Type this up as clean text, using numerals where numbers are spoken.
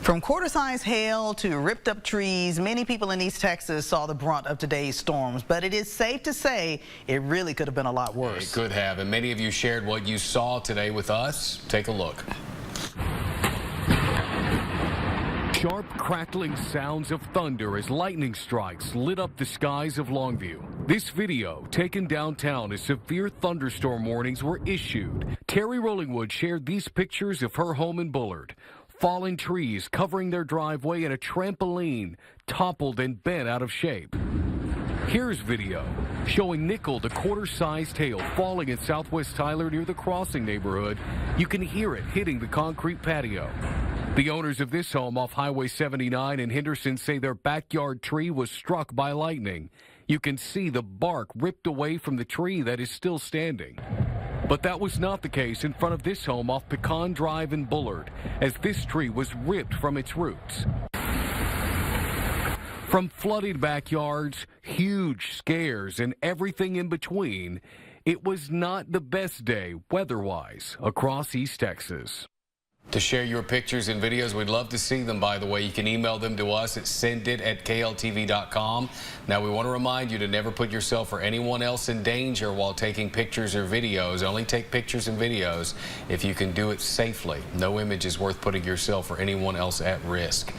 From quarter-size hail to ripped-up trees, many people in East Texas saw the brunt of today's storms, but it is safe to say it really could have been a lot worse. It could have, and many of you shared what you saw today with us. Take a look. Sharp, crackling sounds of thunder as lightning strikes lit up the skies of Longview. This video, taken downtown as severe thunderstorm warnings were issued. Terry Rollingwood shared these pictures of her home in Bullard. Fallen trees covering their driveway and a trampoline toppled and bent out of shape. Here's video showing nickel to quarter-sized hail falling in southwest Tyler near the Crossing neighborhood. You can hear it hitting the concrete patio. The owners of this home off Highway 79 in Henderson say their backyard tree was struck by lightning. You can see the bark ripped away from the tree that is still standing. But that was not the case in front of this home off Pecan Drive in Bullard, as this tree was ripped from its roots. From flooded backyards, huge scares, and everything in between, it was not the best day weather-wise across East Texas. To share your pictures and videos, we'd love to see them, by the way. You can email them to us at sendit@kltv.com. Now, we want to remind you to never put yourself or anyone else in danger while taking pictures or videos. Only take pictures and videos if you can do it safely. No image is worth putting yourself or anyone else at risk.